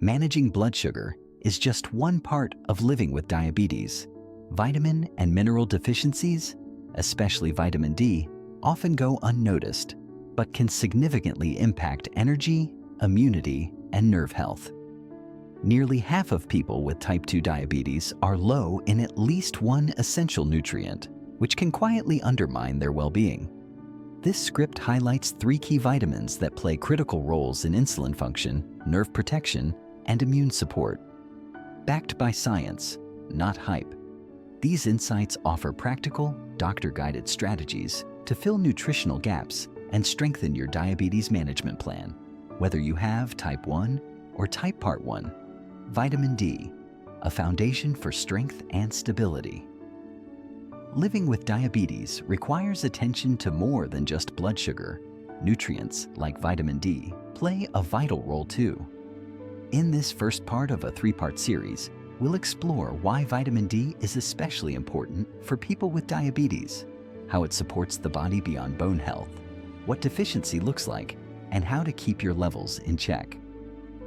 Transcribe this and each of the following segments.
Managing blood sugar is just one part of living with diabetes. Vitamin and mineral deficiencies, especially vitamin D, often go unnoticed, but can significantly impact energy, immunity, and nerve health. Nearly half of people with type 2 diabetes are low in at least one essential nutrient, which can quietly undermine their well-being. This script highlights 3 key vitamins that play critical roles in insulin function, nerve protection, and immune support. Backed by science, not hype. These insights offer practical, doctor-guided strategies to fill nutritional gaps and strengthen your diabetes management plan, whether you have type 1 or type part 1. Vitamin D, a foundation for strength and stability. Living with diabetes requires attention to more than just blood sugar. Nutrients, like vitamin D, play a vital role too. In this first part of a 3-part series, we'll explore why vitamin D is especially important for people with diabetes, how it supports the body beyond bone health, what deficiency looks like, and how to keep your levels in check.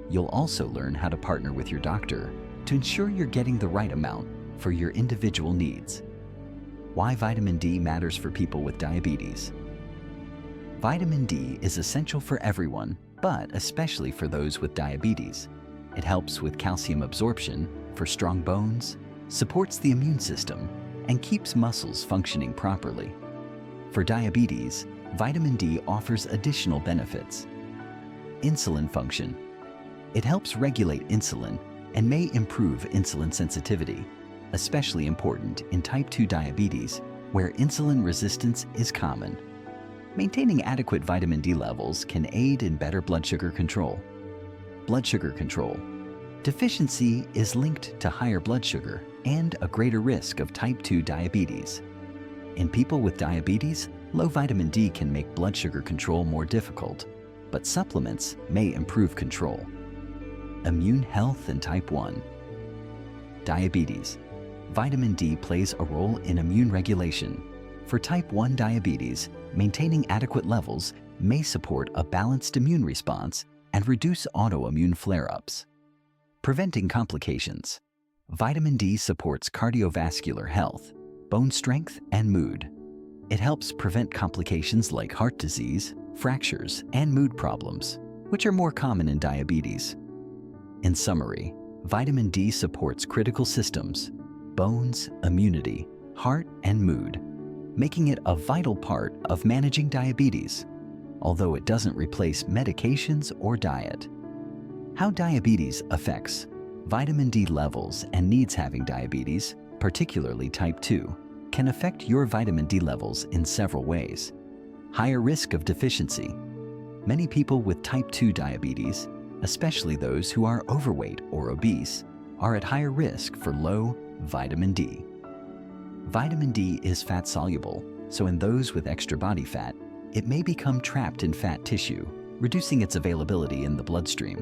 You'll also learn how to partner with your doctor to ensure you're getting the right amount for your individual needs. Why vitamin D matters for people with diabetes. Vitamin D is essential for everyone, but especially for those with diabetes. It helps with calcium absorption for strong bones, supports the immune system, and keeps muscles functioning properly. For diabetes, vitamin D offers additional benefits. Insulin function. It helps regulate insulin and may improve insulin sensitivity, especially important in type 2 diabetes, where insulin resistance is common. Maintaining adequate vitamin D levels can aid in better blood sugar control. Blood sugar control. Deficiency is linked to higher blood sugar and a greater risk of type 2 diabetes. In people with diabetes, low vitamin D can make blood sugar control more difficult, but supplements may improve control. Immune health in type 1. Diabetes. Vitamin D plays a role in immune regulation. For type 1 diabetes, maintaining adequate levels may support a balanced immune response and reduce autoimmune flare-ups. Preventing complications. Vitamin D supports cardiovascular health, bone strength, and mood. It helps prevent complications like heart disease, fractures, and mood problems, which are more common in diabetes. In summary, vitamin D supports critical systems, bones, immunity, heart, and mood, making it a vital part of managing diabetes, although it doesn't replace medications or diet. How diabetes affects vitamin D levels and needs. Having diabetes, particularly type 2, can affect your vitamin D levels in several ways. Higher risk of deficiency. Many people with type 2 diabetes, especially those who are overweight or obese, are at higher risk for low vitamin D. Vitamin D is fat-soluble, so in those with extra body fat, it may become trapped in fat tissue, reducing its availability in the bloodstream.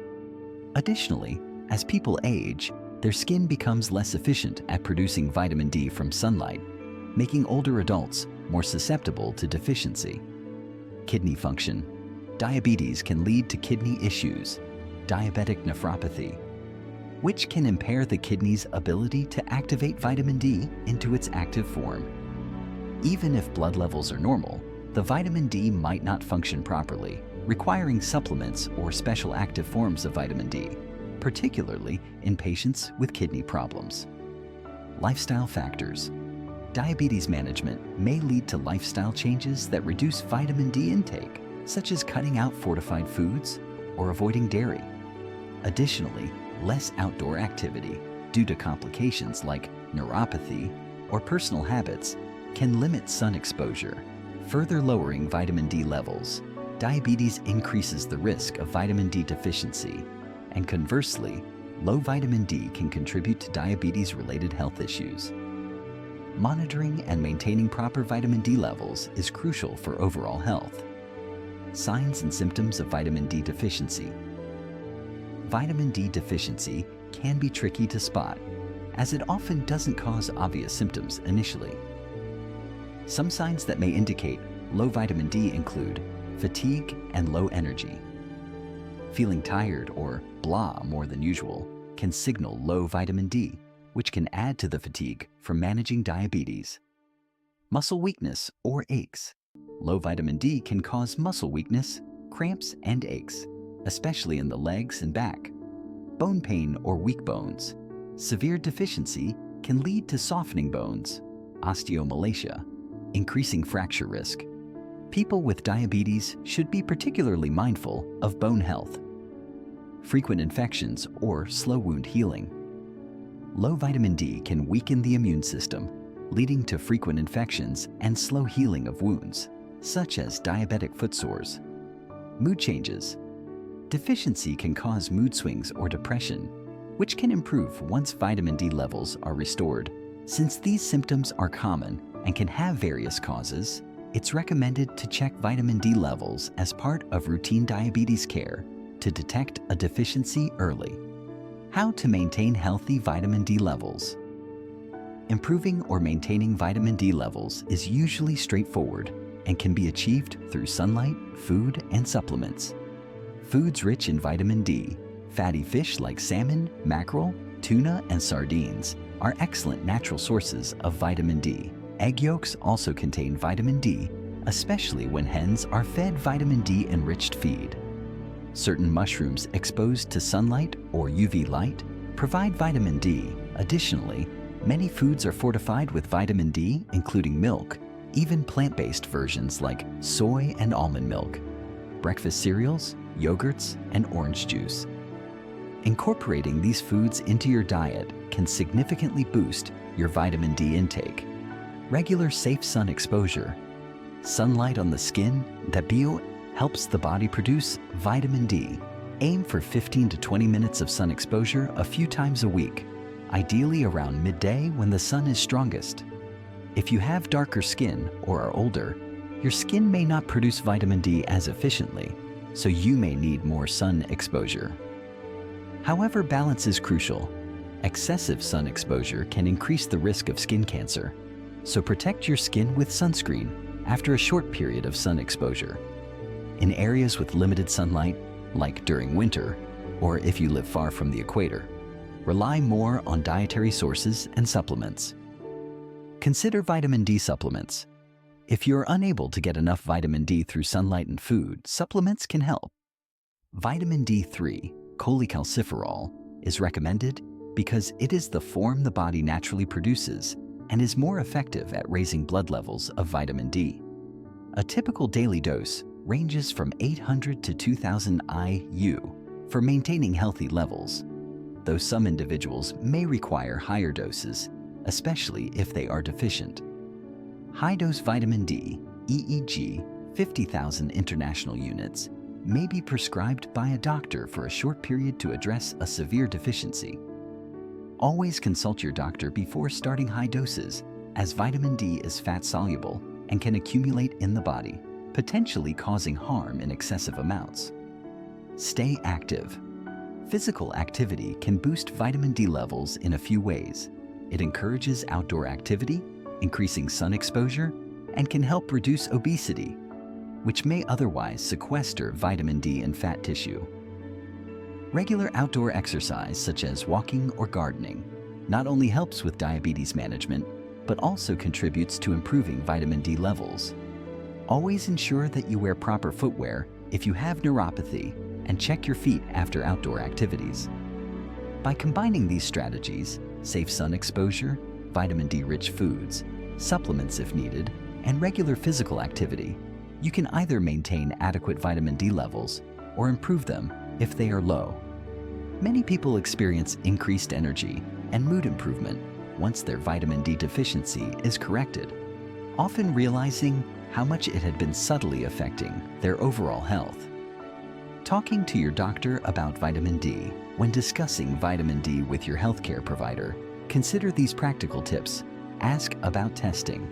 Additionally, as people age, their skin becomes less efficient at producing vitamin D from sunlight, making older adults more susceptible to deficiency. Kidney function. Diabetes can lead to kidney issues, diabetic nephropathy, which can impair the kidney's ability to activate vitamin D into its active form. Even if blood levels are normal, the vitamin D might not function properly, requiring supplements or special active forms of vitamin D, particularly in patients with kidney problems. Lifestyle factors. Diabetes management may lead to lifestyle changes that reduce vitamin D intake, such as cutting out fortified foods or avoiding dairy. Additionally, less outdoor activity due to complications like neuropathy or personal habits can limit sun exposure, further lowering vitamin D levels. Diabetes increases the risk of vitamin D deficiency, and conversely, low vitamin D can contribute to diabetes-related health issues. Monitoring and maintaining proper vitamin D levels is crucial for overall health. Signs and symptoms of vitamin D deficiency. Vitamin D deficiency can be tricky to spot, as it often doesn't cause obvious symptoms initially. Some signs that may indicate low vitamin D include fatigue and low energy. Feeling tired or blah more than usual can signal low vitamin D, which can add to the fatigue from managing diabetes. Muscle weakness or aches. Low vitamin D can cause muscle weakness, cramps, and aches, especially in the legs and back. Bone pain or weak bones. Severe deficiency can lead to softening bones, osteomalacia, increasing fracture risk. People with diabetes should be particularly mindful of bone health. Frequent infections or slow wound healing. Low vitamin D can weaken the immune system, leading to frequent infections and slow healing of wounds, such as diabetic foot sores. Mood changes. Deficiency can cause mood swings or depression, which can improve once vitamin D levels are restored. Since these symptoms are common and can have various causes, it's recommended to check vitamin D levels as part of routine diabetes care to detect a deficiency early. How to maintain healthy vitamin D levels. Improving or maintaining vitamin D levels is usually straightforward and can be achieved through sunlight, food, and supplements. Foods rich in vitamin D, fatty fish like salmon, mackerel, tuna, and sardines are excellent natural sources of vitamin D. Egg yolks also contain vitamin D, especially when hens are fed vitamin D-enriched feed. Certain mushrooms exposed to sunlight or UV light provide vitamin D. Additionally, many foods are fortified with vitamin D, including milk, even plant-based versions like soy and almond milk, breakfast cereals, yogurts, and orange juice. Incorporating these foods into your diet can significantly boost your vitamin D intake. Regular safe sun exposure. Sunlight on the skin, helps the body produce vitamin D. Aim for 15 to 20 minutes of sun exposure a few times a week, ideally around midday when the sun is strongest. If you have darker skin or are older, your skin may not produce vitamin D as efficiently, so you may need more sun exposure. However, balance is crucial. Excessive sun exposure can increase the risk of skin cancer, so protect your skin with sunscreen after a short period of sun exposure. In areas with limited sunlight, like during winter, or if you live far from the equator, rely more on dietary sources and supplements. Consider vitamin D supplements. If you're unable to get enough vitamin D through sunlight and food, supplements can help. Vitamin D3, cholecalciferol, is recommended because it is the form the body naturally produces and is more effective at raising blood levels of vitamin D. A typical daily dose ranges from 800 to 2000 IU for maintaining healthy levels, though some individuals may require higher doses, especially if they are deficient. High-dose vitamin D, EEG, 50,000 international units, may be prescribed by a doctor for a short period to address a severe deficiency. Always consult your doctor before starting high doses, as vitamin D is fat-soluble and can accumulate in the body, potentially causing harm in excessive amounts. Stay active. Physical activity can boost vitamin D levels in a few ways. It encourages outdoor activity, increasing sun exposure, and can help reduce obesity, which may otherwise sequester vitamin D in fat tissue. Regular outdoor exercise, such as walking or gardening, not only helps with diabetes management, but also contributes to improving vitamin D levels. Always ensure that you wear proper footwear if you have neuropathy, and check your feet after outdoor activities. By combining these strategies, safe sun exposure, vitamin D-rich foods, supplements if needed, and regular physical activity, you can either maintain adequate vitamin D levels or improve them if they are low. Many people experience increased energy and mood improvement once their vitamin D deficiency is corrected, often realizing how much it had been subtly affecting their overall health. Talking to your doctor about vitamin D. When discussing vitamin D with your healthcare provider, consider these practical tips. Ask about testing.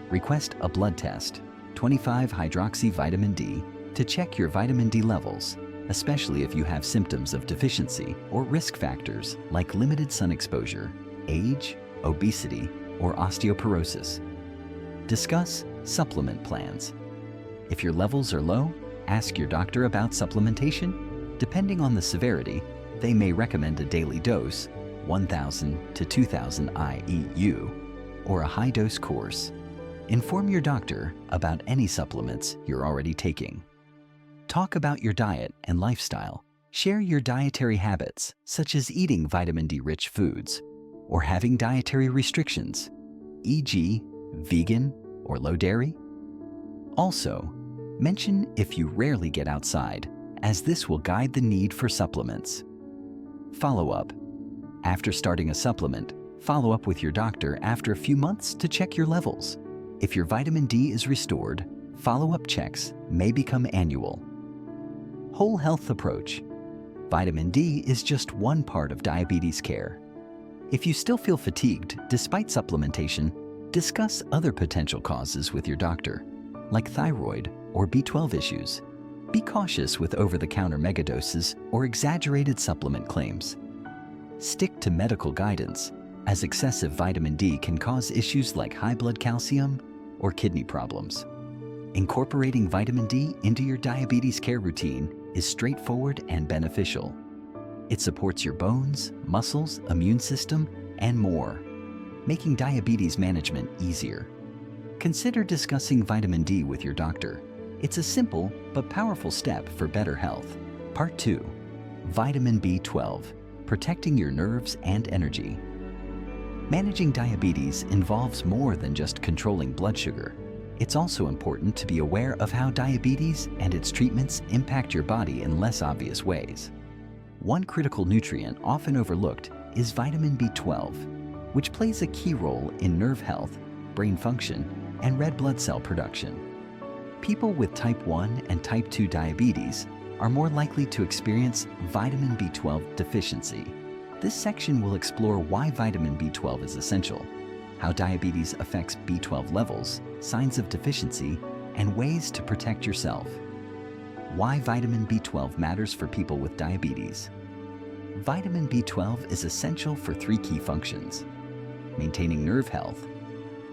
Request a blood test, 25-hydroxy vitamin D, to check your vitamin D levels, especially if you have symptoms of deficiency or risk factors like limited sun exposure, age, obesity, or osteoporosis. Discuss supplement plans. If your levels are low, ask your doctor about supplementation Depending on the severity, they may recommend a daily dose, 1,000 to 2,000 IEU, or a high-dose course. Inform your doctor about any supplements you're already taking. Talk about your diet and lifestyle. Share your dietary habits, such as eating vitamin D-rich foods or having dietary restrictions, e.g., vegan or low dairy. Also, mention if you rarely get outside, as this will guide the need for supplements. Follow-up. After starting a supplement, follow up with your doctor after a few months to check your levels. If your vitamin D is restored, follow-up checks may become annual. Whole health approach. Vitamin D is just one part of diabetes care. If you still feel fatigued despite supplementation, discuss other potential causes with your doctor, like thyroid or B12 issues. Be cautious with over-the-counter megadoses or exaggerated supplement claims. Stick to medical guidance, as excessive vitamin D can cause issues like high blood calcium or kidney problems. Incorporating vitamin D into your diabetes care routine is straightforward and beneficial. It supports your bones, muscles, immune system, and more, making diabetes management easier. Consider discussing vitamin D with your doctor. It's a simple but powerful step for better health. Part 2. Vitamin B12, protecting your nerves and energy. Managing diabetes involves more than just controlling blood sugar. It's also important to be aware of how diabetes and its treatments impact your body in less obvious ways. One critical nutrient often overlooked is vitamin B12, which plays a key role in nerve health, brain function, and red blood cell production. People with type 1 and type 2 diabetes are more likely to experience vitamin B12 deficiency. This section will explore why vitamin B12 is essential, how diabetes affects B12 levels, signs of deficiency, and ways to protect yourself. Why vitamin B12 matters for people with diabetes. Vitamin B12 is essential for 3 key functions. Maintaining nerve health.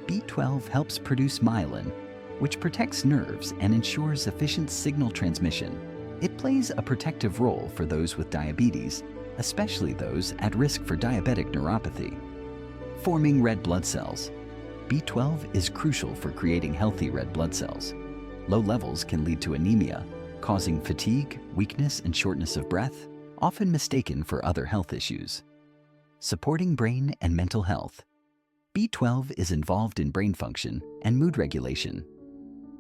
B12 helps produce myelin, which protects nerves and ensures efficient signal transmission. It plays a protective role for those with diabetes, especially those at risk for diabetic neuropathy. Forming red blood cells. B12 is crucial for creating healthy red blood cells. Low levels can lead to anemia, causing fatigue, weakness, and shortness of breath, often mistaken for other health issues. Supporting brain and mental health. B12 is involved in brain function and mood regulation.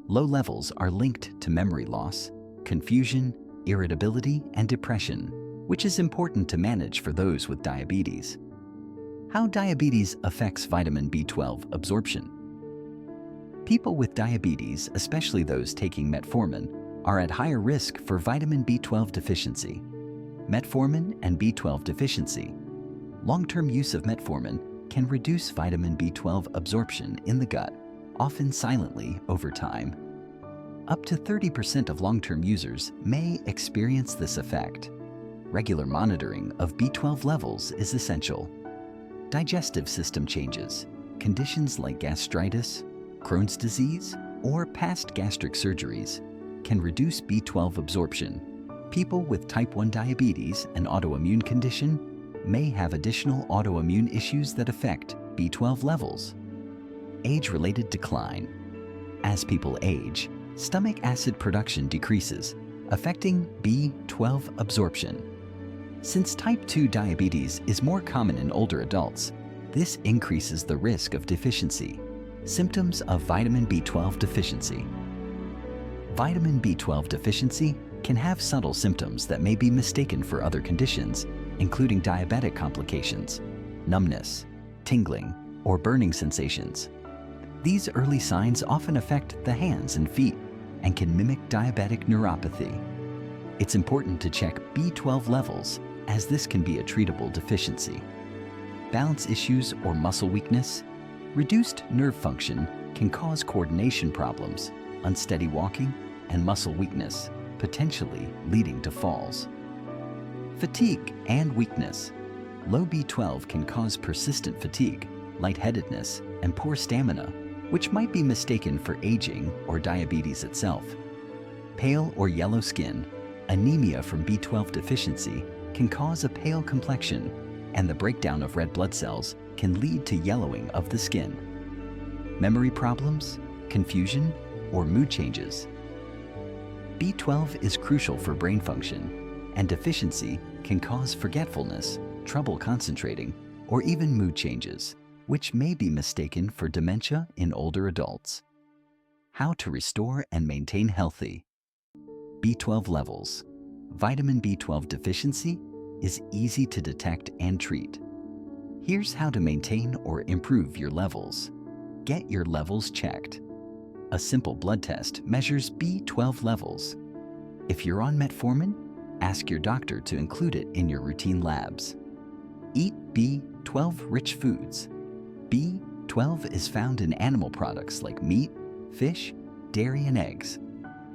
Low levels are linked to memory loss, confusion, irritability, and depression, which is important to manage for those with diabetes. How diabetes affects vitamin B12 absorption. People with diabetes, especially those taking metformin, are at higher risk for vitamin B12 deficiency. Metformin and B12 deficiency. Long-term use of metformin can reduce vitamin B12 absorption in the gut, often silently over time. Up to 30% of long-term users may experience this effect. Regular monitoring of B12 levels is essential. Digestive system changes. Conditions like gastritis, Crohn's disease, or past gastric surgeries can reduce B12 absorption. People with type 1 diabetes and autoimmune condition may have additional autoimmune issues that affect B12 levels. Age-related decline. As people age, stomach acid production decreases, affecting B12 absorption. Since type 2 diabetes is more common in older adults, this increases the risk of deficiency. Symptoms of vitamin B12 deficiency. Vitamin B12 deficiency can have subtle symptoms that may be mistaken for other conditions, including diabetic complications, numbness, tingling, or burning sensations. These early signs often affect the hands and feet and can mimic diabetic neuropathy. It's important to check B12 levels, as this can be a treatable deficiency. Balance issues or muscle weakness. Reduced nerve function can cause coordination problems, unsteady walking, and muscle weakness, potentially leading to falls. Fatigue and weakness. Low B12 can cause persistent fatigue, lightheadedness, and poor stamina, which might be mistaken for aging or diabetes itself. Pale or yellow skin. Anemia from B12 deficiency can cause a pale complexion, and the breakdown of red blood cells can lead to yellowing of the skin. Memory problems, confusion, or mood changes. B12 is crucial for brain function, and deficiency can cause forgetfulness, trouble concentrating, or even mood changes, which may be mistaken for dementia in older adults. How to restore and maintain healthy B12 levels. Vitamin B12 deficiency is easy to detect and treat. Here's how to maintain or improve your levels. Get your levels checked. A simple blood test measures B12 levels. If you're on metformin, ask your doctor to include it in your routine labs. Eat B12-rich foods. B12 is found in animal products like meat, fish, dairy, and eggs.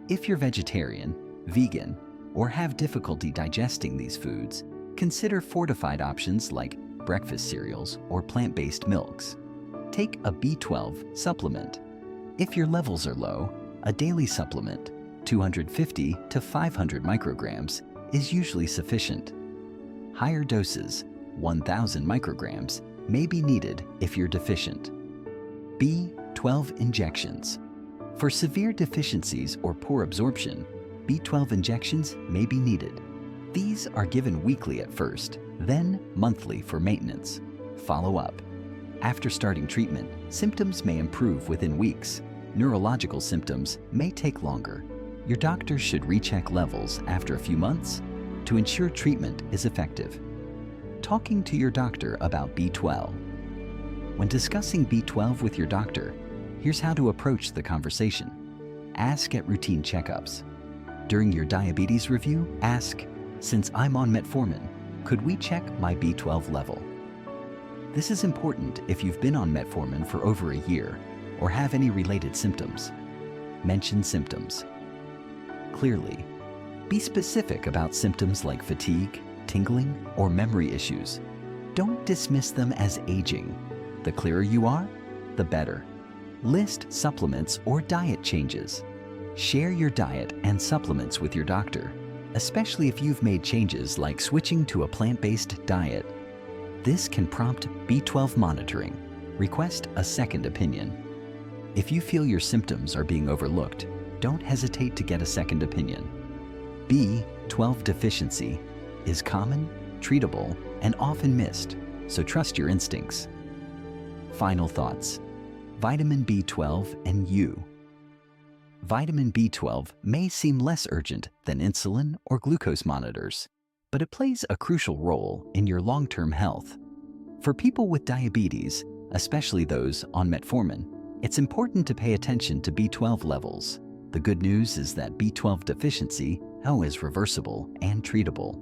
If you're vegetarian, vegan, or have difficulty digesting these foods, consider fortified options like breakfast cereals or plant-based milks. Take a B12 supplement. If your levels are low, a daily supplement, 250 to 500 micrograms, is usually sufficient. Higher doses, 1,000 micrograms, may be needed if you're deficient. B12 injections. For severe deficiencies or poor absorption, B12 injections may be needed. These are given weekly at first, then monthly for maintenance. Follow up. After starting treatment, symptoms may improve within weeks. Neurological symptoms may take longer. Your doctor should recheck levels after a few months to ensure treatment is effective. Talking to your doctor about B12. When discussing B12 with your doctor, here's how to approach the conversation. Ask at routine checkups. During your diabetes review, ask, "Since I'm on metformin, could we check my B12 level?" This is important if you've been on metformin for over a year or have any related symptoms. Mention symptoms clearly. Be specific about symptoms like fatigue, tingling, or memory issues. Don't dismiss them as aging. The clearer you are, the better. List supplements or diet changes. Share your diet and supplements with your doctor, especially if you've made changes like switching to a plant-based diet. This can prompt B12 monitoring. Request a second opinion. If you feel your symptoms are being overlooked, don't hesitate to get a second opinion. B12 deficiency is common, treatable, and often missed, so trust your instincts. Final thoughts. Vitamin B12 and you. Vitamin B12 may seem less urgent than insulin or glucose monitors, but it plays a crucial role in your long-term health. For people with diabetes, especially those on metformin, it's important to pay attention to B12 levels. The good news is that B12 deficiency is reversible and treatable.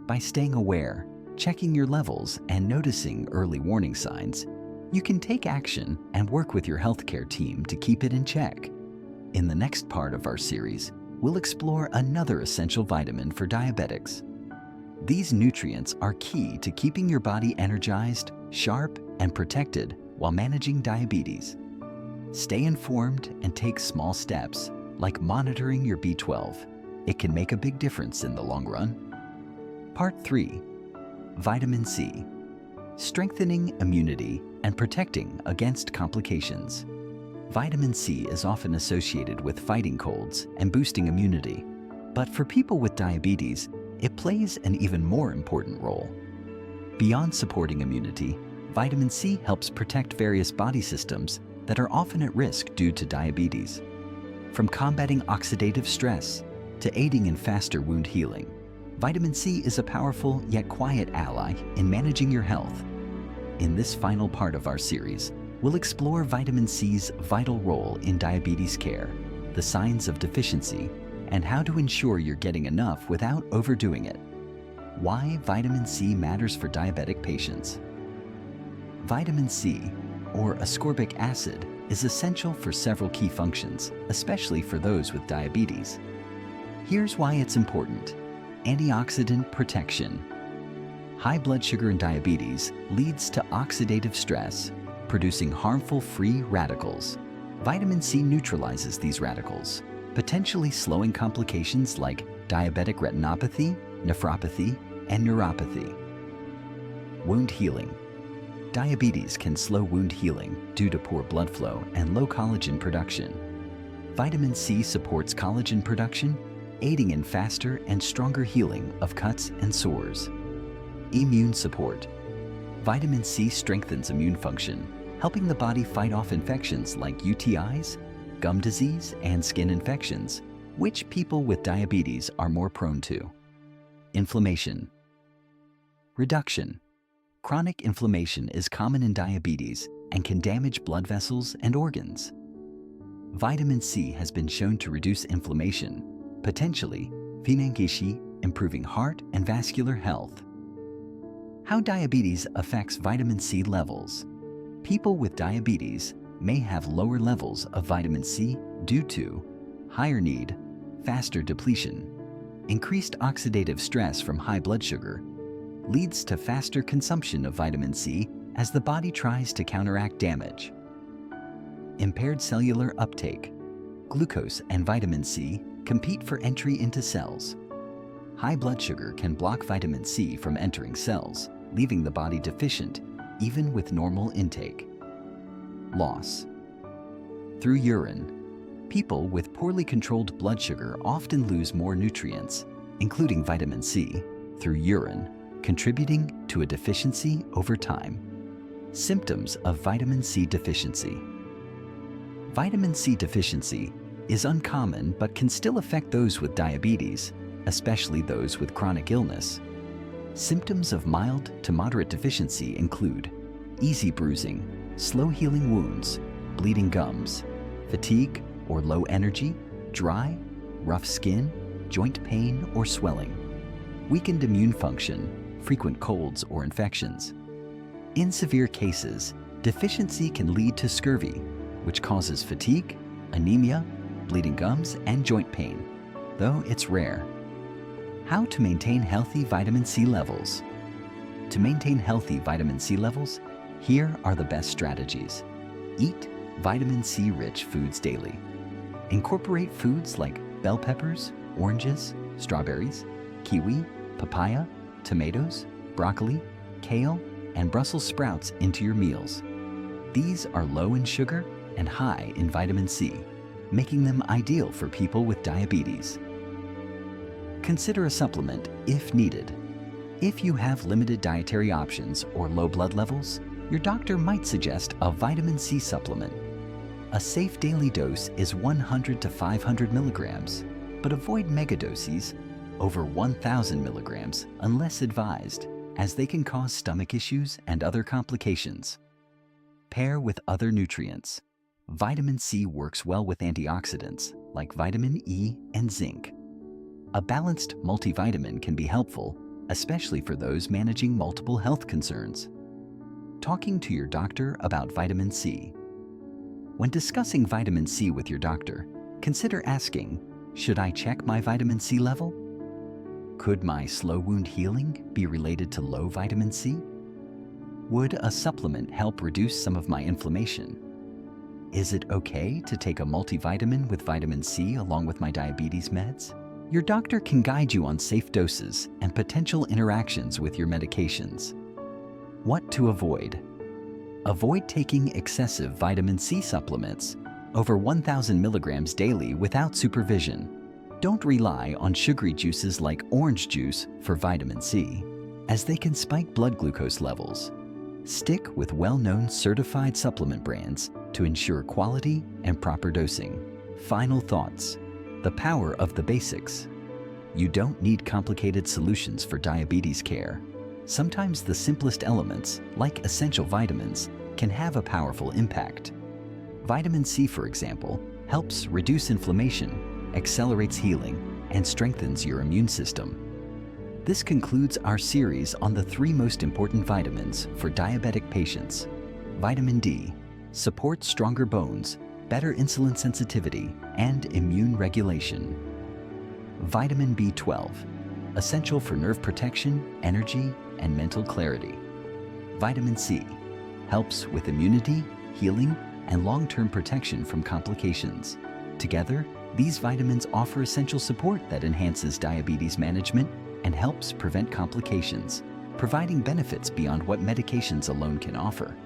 By staying aware, checking your levels, and noticing early warning signs, you can take action and work with your healthcare team to keep it in check. In the next part of our series, we'll explore another essential vitamin for diabetics. These nutrients are key to keeping your body energized, sharp, and protected while managing diabetes. Stay informed and take small steps, like monitoring your B12. It can make a big difference in the long run. Part 3. Vitamin C. Strengthening immunity and protecting against complications. Vitamin C is often associated with fighting colds and boosting immunity, but for people with diabetes, it plays an even more important role. Beyond supporting immunity, vitamin C helps protect various body systems that are often at risk due to diabetes. From combating oxidative stress to aiding in faster wound healing, vitamin C is a powerful yet quiet ally in managing your health. In this final part of our series, we'll explore vitamin C's vital role in diabetes care, the signs of deficiency, and how to ensure you're getting enough without overdoing it. Why vitamin C matters for diabetic patients. Vitamin C, or ascorbic acid, is essential for several key functions, especially for those with diabetes. Here's why it's important. Antioxidant protection. High blood sugar in diabetes leads to oxidative stress, producing harmful free radicals. Vitamin C neutralizes these radicals. potentially slowing complications like diabetic retinopathy, nephropathy, and neuropathy. Wound healing. Diabetes can slow wound healing due to poor blood flow and low collagen production. Vitamin C supports collagen production, aiding in faster and stronger healing of cuts and sores. Immune support. Vitamin C strengthens immune function, helping the body fight off infections like UTIs, gum disease, and skin infections, which people with diabetes are more prone to. Inflammation. Reduction. Chronic inflammation is common in diabetes and can damage blood vessels and organs. Vitamin C has been shown to reduce inflammation, potentially improving heart and vascular health. How diabetes affects vitamin C levels. People with diabetes may have lower levels of vitamin C due to higher need, faster depletion, increased oxidative stress from high blood sugar, leads to faster consumption of vitamin C as the body tries to counteract damage. Impaired cellular uptake. Glucose and vitamin C compete for entry into cells. High blood sugar can block vitamin C from entering cells, leaving the body deficient even with normal intake. Loss. Through urine. People with poorly controlled blood sugar often lose more nutrients, including vitamin C, through urine, contributing to a deficiency over time. Symptoms of vitamin C deficiency. Vitamin C deficiency is uncommon but can still affect those with diabetes, especially those with chronic illness. Symptoms of mild to moderate deficiency include easy bruising, slow healing wounds, bleeding gums, fatigue or low energy, dry, rough skin, joint pain or swelling, weakened immune function, frequent colds or infections. In severe cases, deficiency can lead to scurvy, which causes fatigue, anemia, bleeding gums, and joint pain, though it's rare. How to maintain healthy vitamin C levels. To maintain healthy vitamin C levels, here are the best strategies. Eat vitamin C-rich foods daily. Incorporate foods like bell peppers, oranges, strawberries, kiwi, papaya, tomatoes, broccoli, kale, and Brussels sprouts into your meals. These are low in sugar and high in vitamin C, making them ideal for people with diabetes. Consider a supplement if needed. If you have limited dietary options or low blood levels, your doctor might suggest a vitamin C supplement. A safe daily dose is 100 to 500 milligrams, but avoid megadoses over 1,000 milligrams unless advised, as they can cause stomach issues and other complications. Pair with other nutrients. Vitamin C works well with antioxidants like vitamin E and zinc. A balanced multivitamin can be helpful, especially for those managing multiple health concerns. Talking to your doctor about vitamin C. When discussing vitamin C with your doctor, consider asking, should I check my vitamin C level? Could my slow wound healing be related to low vitamin C? Would a supplement help reduce some of my inflammation? Is it okay to take a multivitamin with vitamin C along with my diabetes meds? Your doctor can guide you on safe doses and potential interactions with your medications. What to avoid? Avoid taking excessive vitamin C supplements, over 1,000 milligrams daily without supervision. Don't rely on sugary juices like orange juice for vitamin C, as they can spike blood glucose levels. Stick with well-known certified supplement brands to ensure quality and proper dosing. Final thoughts. The power of the basics. You don't need complicated solutions for diabetes care. Sometimes the simplest elements, like essential vitamins, can have a powerful impact. Vitamin C, for example, helps reduce inflammation, accelerates healing, and strengthens your immune system. This concludes our series on the 3 most important vitamins for diabetic patients. Vitamin D supports stronger bones, better insulin sensitivity, and immune regulation. Vitamin B12, essential for nerve protection, energy, and mental clarity. Vitamin C helps with immunity, healing, and long-term protection from complications. Together, These vitamins offer essential support that enhances diabetes management and helps prevent complications, providing benefits beyond what medications alone can offer.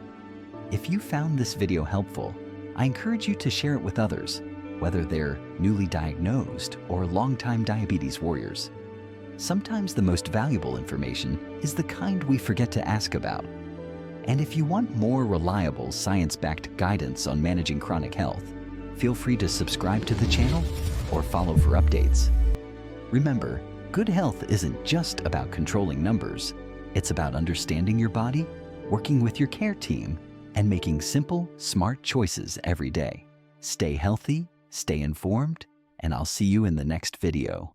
If you found this video helpful, I encourage you to share it with others, whether they're newly diagnosed or longtime diabetes warriors. Sometimes the most valuable information is the kind we forget to ask about. And if you want more reliable, science-backed guidance on managing chronic health, feel free to subscribe to the channel or follow for updates. Remember, good health isn't just about controlling numbers. It's about understanding your body, working with your care team, and making simple, smart choices every day. Stay healthy, stay informed, and I'll see you in the next video.